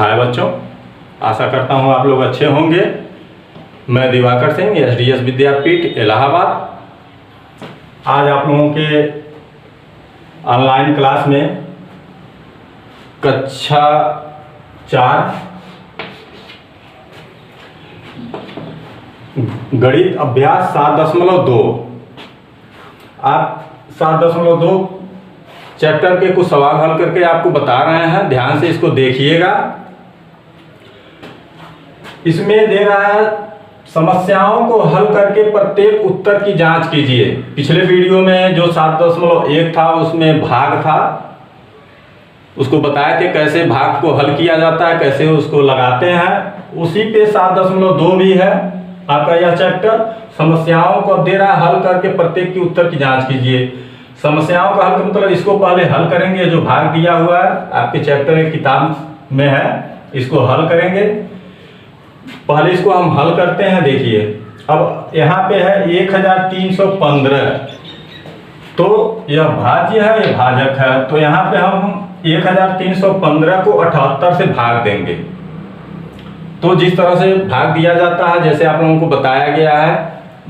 हाय बच्चों, आशा करता हूँ आप लोग अच्छे होंगे। मैं दिवाकर सिंह, एसडीएस विद्यापीठ इलाहाबाद। आज आप लोगों के ऑनलाइन क्लास में कक्षा 4 गणित अभ्यास 7.2 आप 7.2 चैप्टर के कुछ सवाल हल करके आपको बता रहे हैं। ध्यान से इसको देखिएगा। इसमें दे रहा है समस्याओं को हल करके प्रत्येक उत्तर की जांच कीजिए। पिछले वीडियो में जो 7.1 था उसमें भाग था, उसको बताए थे कैसे भाग को हल किया जाता है, कैसे उसको लगाते हैं। उसी पे 7.2 भी है आपका यह चैप्टर। समस्याओं को दे रहा है हल करके प्रत्येक की उत्तर की जांच कीजिए। समस्याओं का हल का मतलब इसको पहले हल करेंगे। जो भाग दिया हुआ है आपके चैप्टर की किताब में है, इसको हल करेंगे। पहले इसको हम हल करते हैं। देखिए, अब यहाँ पे है 1315, तो यह भाज्य है, यह भाजक है। तो यहाँ पे हम 1315 को 78 से भाग देंगे। तो जिस तरह से भाग दिया जाता है, जैसे आप लोगों को बताया गया है,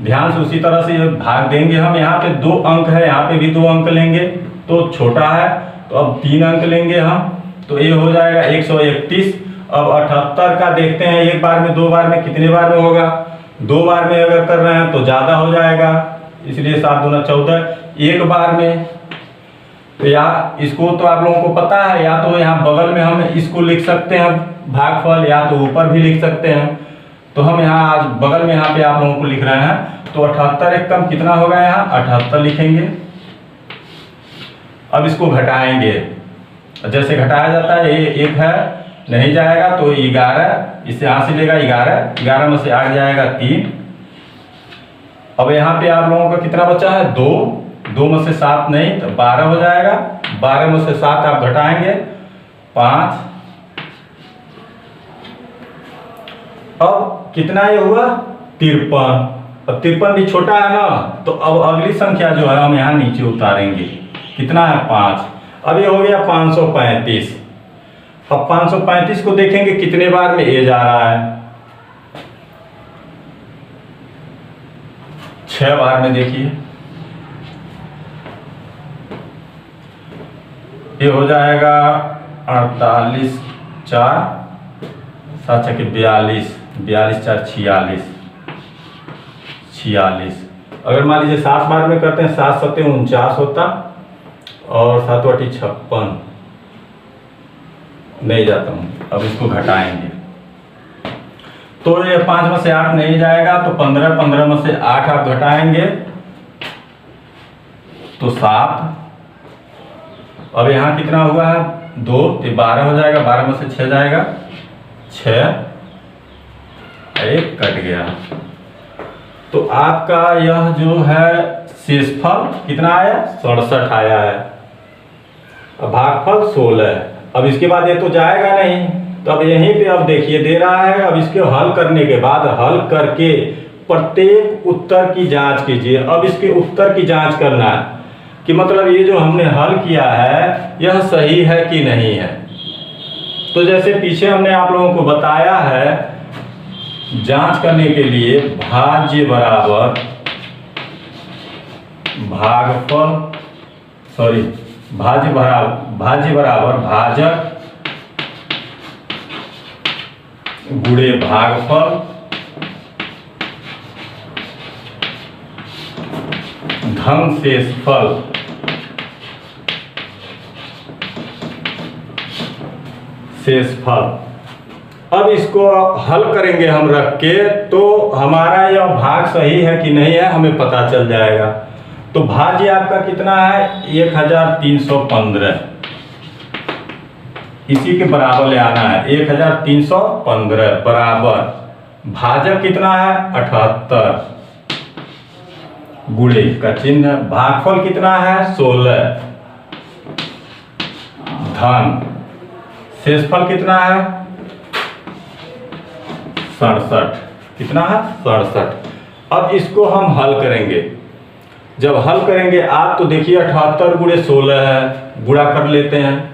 ध्यान से उसी तरह से भाग देंगे हम। यहाँ पे 2 अंक है, यहाँ पे भी 2 अंक लेंगे तो छोटा है, तो अब 3 अंक लेंगे हम, तो ये हो जाएगा 131। अब 78 का देखते हैं, एक बार में, 2 बार में, कितने बार में होगा। 2 बार में अगर कर रहे हैं तो ज़्यादा हो जाएगा, इसलिए 7 दूना 14। एक बार में तो या इसको तो आप लोगों को पता है, या तो यहाँ बगल में हम इसको लिख सकते हैं भागफल, या तो ऊपर भी लिख सकते हैं। तो हम यहाँ आज बगल में यहाँ पे आप लोगों को लिख रहे हैं। तो 78 एक कम कितना होगा, यहाँ 78 लिखेंगे। अब इसको घटाएंगे, जैसे घटाया जाता है। ये 1 है, नहीं जाएगा तो 11, इससे यहाँ से लेगा 11 में से 8 जाएगा 3। अब यहाँ पे आप लोगों का कितना बचा है, 2 में से 7 नहीं तो 12 हो जाएगा। 12 में से 7 आप घटाएंगे 5। अब कितना ये हुआ, 53। अब 53 भी छोटा है ना, तो अब अगली संख्या जो है हम यहाँ नीचे उतारेंगे। कितना है, 5। अब ये हो गया 535। अब 535 को देखेंगे कितने बार में ए जा रहा है, 6 बार में। देखिए ये हो जाएगा 48, 4 7 6 42, 42 4 46। अगर मान लीजिए 7 बार में करते हैं, 7 7 49 होता, और 7 8 56 नहीं जाता हूँ। अब इसको घटाएंगे तो ये 5 में से 8 नहीं जाएगा, तो 15 में से 8 आप घटाएंगे तो 7। अब यहाँ कितना हुआ है, 2, तो 12 हो जाएगा। 12 में से 6 जाएगा 6, 1 कट गया। तो आपका यह जो है शेषफल कितना आया, 67 आया है। अब भागफल 16। अब इसके बाद ये तो जाएगा नहीं, तो अब यहीं पे अब देखिए दे रहा है। अब इसके हल करने के बाद हल करके प्रत्येक उत्तर की जांच कीजिए। अब इसके उत्तर की जांच करना है कि मतलब ये जो हमने हल किया है यह सही है कि नहीं है। तो जैसे पीछे हमने आप लोगों को बताया है, जांच करने के लिए भाज्य बराबर भागफल, भाज्य बराबर भाजक गुणे भागफल धन शेषफल। अब इसको हल करेंगे हम रख के, तो हमारा यह भाग सही है कि नहीं है हमें पता चल जाएगा। तो भाज्य आपका कितना है, 1315। इसी के बराबर ले आना है, 1315 बराबर भाजक कितना है, 78 गुणे का चिन्ह, भागफल कितना है, 16 धन शेषफल कितना है, 67। कितना है, 67। अब इसको हम हल करेंगे। जब हल करेंगे आप तो देखिए 78 गुणे 16 है, गुणा कर लेते हैं।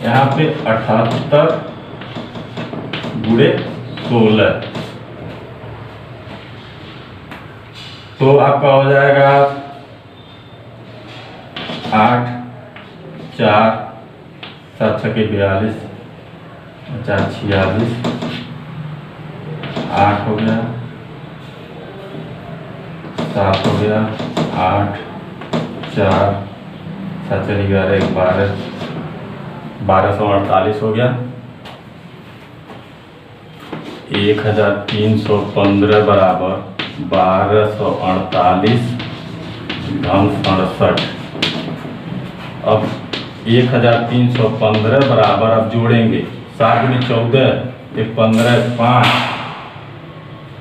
यहाँ पे 78 गुणे 16, तो आपका हो जाएगा 8, 4, 7 छके 42, 4 46, 8 हो गया, 7 हो गया, 8, 4, 7 11 12, 1248 हो गया। 1315 बराबर 1248 घन 67। अब 1315 बराबर अब जोड़ेंगे 7 गुनी 14, 15, 5,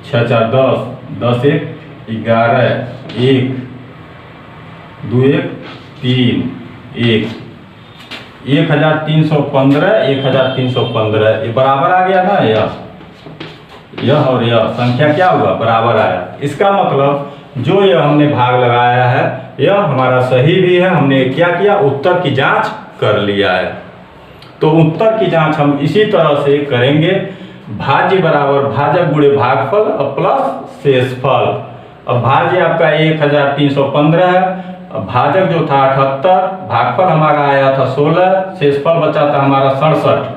6 4 10, 10 1 11, 1 2 1 3 1, 1315 1315 ये बराबर आ गया ना। यह और यह संख्या क्या हुआ, बराबर आया। इसका मतलब जो यह हमने भाग लगाया है यह हमारा सही भी है। हमने क्या किया, उत्तर की जांच कर लिया है। तो उत्तर की जांच हम इसी तरह से करेंगे, भाज्य बराबर भाजक गुणे भागफल और प्लस शेषफल। अब भाज्य आपका 1315 है, अब भाजक जो था 78, भागफल हमारा आया था 16, शेषफल बचा था हमारा 67।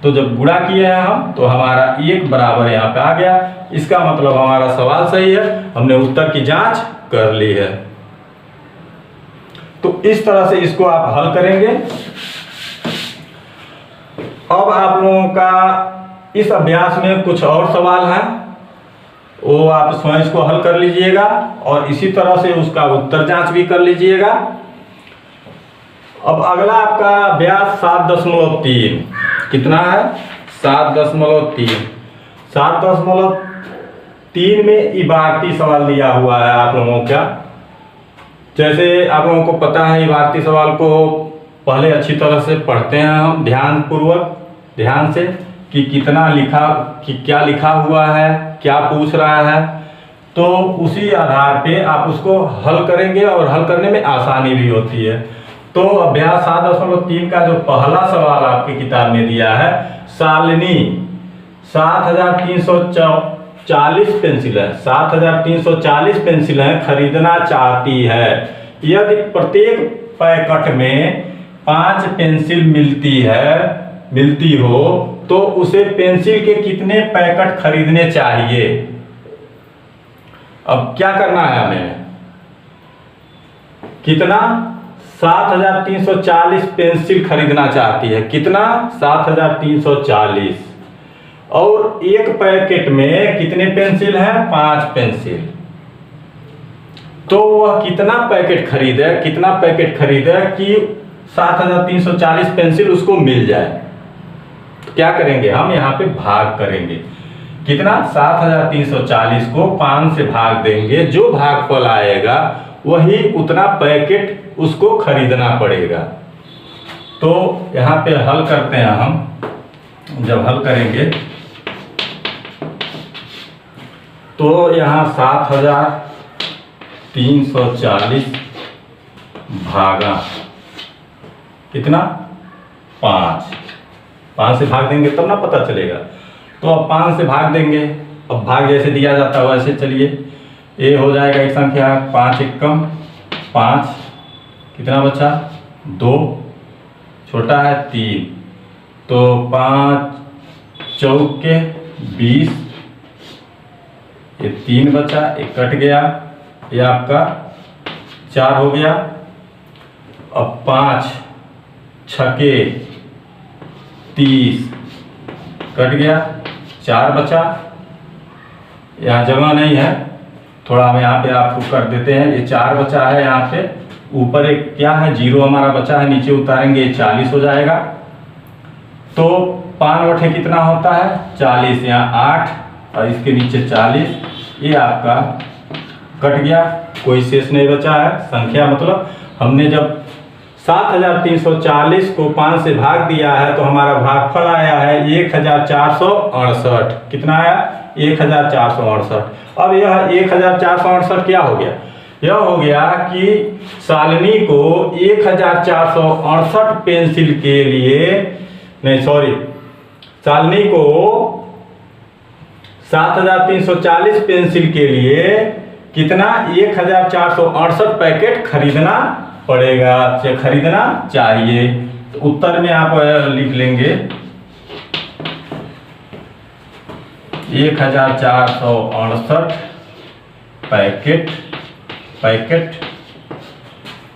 तो जब गुणा किए हैं हम तो हमारा 1 बराबर यहाँ पे आ गया। इसका मतलब हमारा सवाल सही है, हमने उत्तर की जांच कर ली है। तो इस तरह से इसको आप हल करेंगे। अब आप लोगों का इस अभ्यास में कुछ और सवाल है, वो आप स्वयं इसको हल कर लीजिएगा और इसी तरह से उसका उत्तर जांच भी कर लीजिएगा। अब अगला आपका अभ्यास 7.3 कितना है, 7.3। 7.3 में इबारती सवाल दिया हुआ है आप लोगों का। जैसे आप लोगों को पता है, इबारती सवाल को पहले अच्छी तरह से पढ़ते हैं हम ध्यान से कि कितना लिखा, कि क्या लिखा हुआ है, क्या पूछ रहा है। तो उसी आधार पे आप उसको हल करेंगे और हल करने में आसानी भी होती है। तो अभ्यास 7.3 का जो पहला सवाल आपकी किताब में दिया है, शालिनी 7340 पेंसिलें 7340 पेंसिलें खरीदना चाहती है। यदि प्रत्येक पैकेट में 5 पेंसिल मिलती हो तो उसे पेंसिल के कितने पैकेट खरीदने चाहिए। अब क्या करना है हमें, कितना, 7340 पेंसिल खरीदना चाहती है। कितना, 7340, और एक पैकेट में कितने पेंसिल हैं, 5 पेंसिल। तो वह कितना पैकेट खरीदे कि 7340 पेंसिल उसको मिल जाए। तो क्या करेंगे हम, यहाँ पे भाग करेंगे। कितना, 7340 को 5 से भाग देंगे, जो भागफल आएगा वही उतना पैकेट उसको खरीदना पड़ेगा। तो यहाँ पे हल करते हैं हम। जब हल करेंगे तो यहाँ 7340 भागा कितना, 5 से भाग देंगे तब ना पता चलेगा। तो अब 5 से भाग देंगे। अब भाग जैसे दिया जाता है वैसे चलिए, ये हो जाएगा एक संख्या, 5 एकम 5, कितना बचा, 2, छोटा है 3, तो 5 चौके 20, ये 3 बचा, एक कट गया, ये आपका 4 हो गया। अब 5 छके 30, कट गया, 4 बचा। यहाँ जगह नहीं है, थोड़ा हम यहाँ पे आपको कर देते हैं। ये 4 बचा है, यहाँ पे ऊपर एक क्या है, 0 हमारा बचा है, नीचे उतारेंगे 40 हो जाएगा। तो 5 बटे कितना होता है, 40, यहाँ 8 और इसके नीचे 40, ये आपका कट गया, कोई शेष नहीं बचा है संख्या। मतलब हमने जब 7340 को 5 से भाग दिया है तो हमारा भागफल आया है 1468। कितना आया, 1468। अब यह 1468 क्या हो गया, यह हो गया कि शालिनी को 1468 पेंसिल के लिए, नहीं सॉरी, शालिनी को 7,340 पेंसिल के लिए कितना 1,468 पैकेट खरीदना पड़ेगा या खरीदना चाहिए। तो उत्तर में आप लिख लेंगे 1,468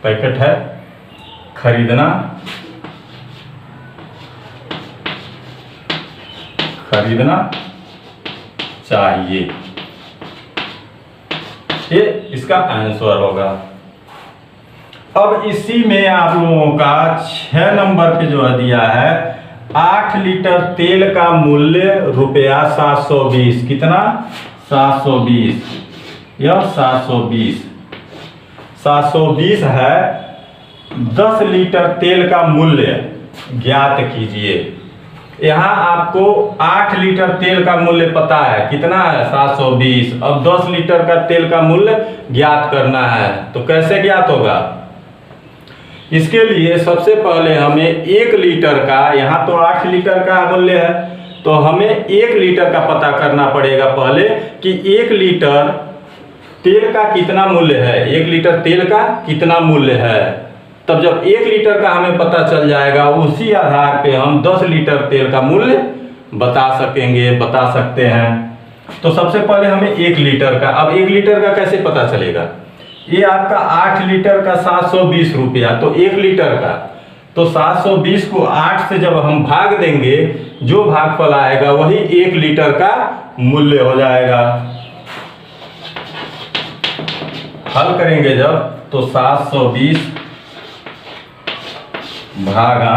पैकेट है खरीदना चाहिए। ये इसका आंसर होगा। अब इसी में आप लोगों का 6 नंबर पे जो दिया है 8 लीटर तेल का मूल्य रुपया 720। कितना 720, यह 720 है। 10 लीटर तेल का मूल्य ज्ञात कीजिए। यहाँ आपको 8 लीटर तेल का मूल्य पता है कितना है 720। अब 10 लीटर का तेल का मूल्य ज्ञात करना है तो कैसे ज्ञात होगा। इसके लिए सबसे पहले हमें 1 लीटर का, यहाँ तो 8 लीटर का मूल्य है तो हमें 1 लीटर का पता करना पड़ेगा पहले कि 1 लीटर तेल का कितना मूल्य है, 1 लीटर तेल का कितना मूल्य है। तब जब 1 लीटर का हमें पता चल जाएगा उसी आधार पे हम 10 लीटर तेल का मूल्य बता सकते हैं। तो सबसे पहले हमें 1 लीटर का, अब 1 लीटर का कैसे पता चलेगा। ये आपका 8 लीटर का 720 रुपया, तो 1 लीटर का तो 720 को 8 से जब हम भाग देंगे जो भागफल आएगा वही 1 लीटर का मूल्य हो जाएगा। हल करेंगे जब तो 720 भागा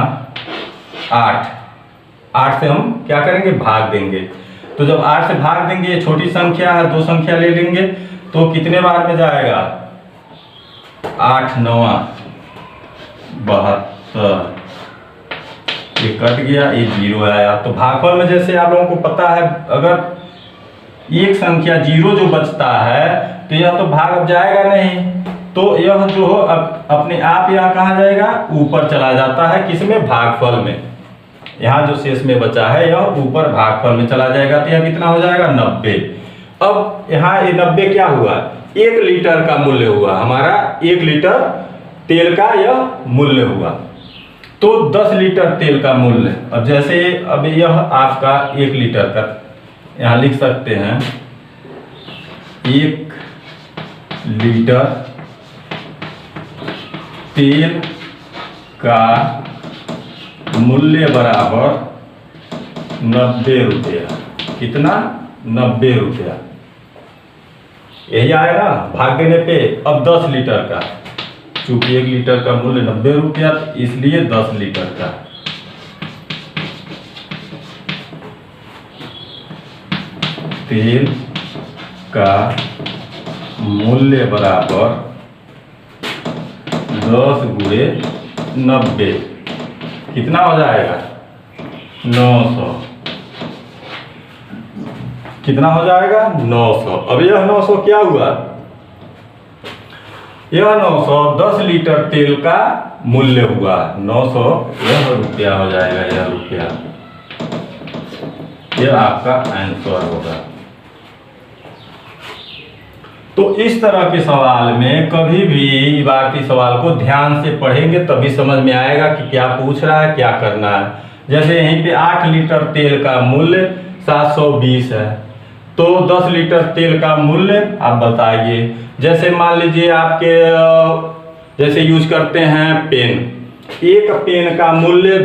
8 से हम क्या करेंगे भाग देंगे। तो जब 8 से भाग देंगे ये छोटी संख्या है, 2 संख्या ले लेंगे तो कितने बार में जाएगा 8 9 72, ये कट गया, ये 0 आया। तो भागफल में जैसे आप लोगों को पता है अगर एक संख्या 0 जो बचता है तो यह तो भाग अब जाएगा नहीं, तो यह जो अपने आप यहाँ कहाँ जाएगा ऊपर चला जाता है, किसमें भागफल में। यहाँ जो शेष में बचा है यह ऊपर भागफल में चला जाएगा तो यह कितना हो जाएगा 90। अब यहाँ ये 90 क्या हुआ 1 लीटर का मूल्य हुआ, हमारा 1 लीटर तेल का यह मूल्य हुआ। तो 10 लीटर तेल का मूल्य, अब जैसे अब यह आपका 1 लीटर का यहाँ लिख सकते हैं 1 लीटर तेल का मूल्य बराबर 90 रुपया। कितना 90 रुपया, यही आया ना भाग देने पे। अब 10 लीटर का, चूंकि 1 लीटर का मूल्य 90 रुपया इसलिए 10 लीटर का। तेल का मूल्य बराबर 10 गुणे 90 कितना हो जाएगा 900। कितना हो जाएगा 900। अब यह 900 क्या हुआ, यह 900 10 लीटर तेल का मूल्य हुआ। 900 यह रुपया हो जाएगा, यह रुपया, यह आपका आंसर होगा। तो इस तरह के सवाल में कभी भी इबारती सवाल को ध्यान से पढ़ेंगे तभी समझ में आएगा कि क्या पूछ रहा है, क्या करना है। जैसे यहीं पे 8 लीटर तेल का मूल्य 720 है तो 10 लीटर तेल का मूल्य आप बताइए। जैसे मान लीजिए आपके जैसे यूज करते हैं पेन, एक पेन का मूल्य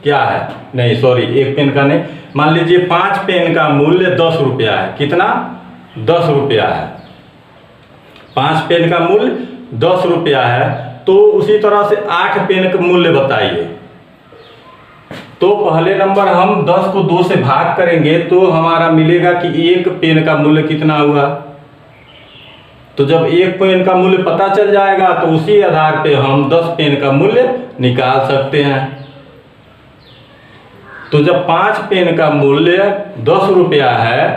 क्या है, नहीं सॉरी एक पेन का नहीं, मान लीजिए 5 पेन का मूल्य 10 रुपया है। कितना 10 रुपया है, 5 पेन का मूल्य 10 रुपया है। तो उसी तरह से 8 पेन का मूल्य बताइए। तो पहले नंबर हम 10 को 2 से भाग करेंगे तो हमारा मिलेगा कि 1 पेन का मूल्य कितना हुआ। तो जब 1 पेन का मूल्य पता चल जाएगा तो उसी आधार पे हम 10 पेन का मूल्य निकाल सकते हैं। तो जब 5 पेन का मूल्य 10 रुपया है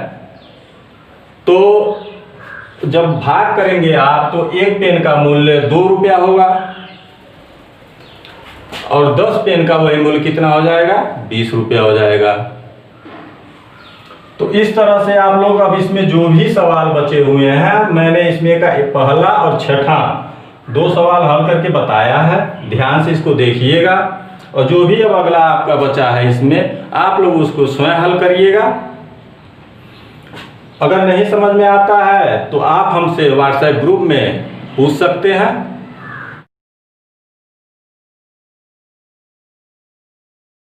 तो जब भाग करेंगे आप तो 1 पेन का मूल्य 2 रुपया होगा और 10 पेन का वही मूल्य कितना हो जाएगा 20 रुपया हो जाएगा। तो इस तरह से आप लोग अब इसमें जो भी सवाल बचे हुए हैं, मैंने इसमें का पहला और छठा 2 सवाल हल करके बताया है, ध्यान से इसको देखिएगा। और जो भी अब अगला आपका बचा है इसमें, आप लोग उसको स्वयं हल करिएगा। अगर नहीं समझ में आता है तो आप हमसे व्हाट्सएप ग्रुप में पूछ सकते हैं।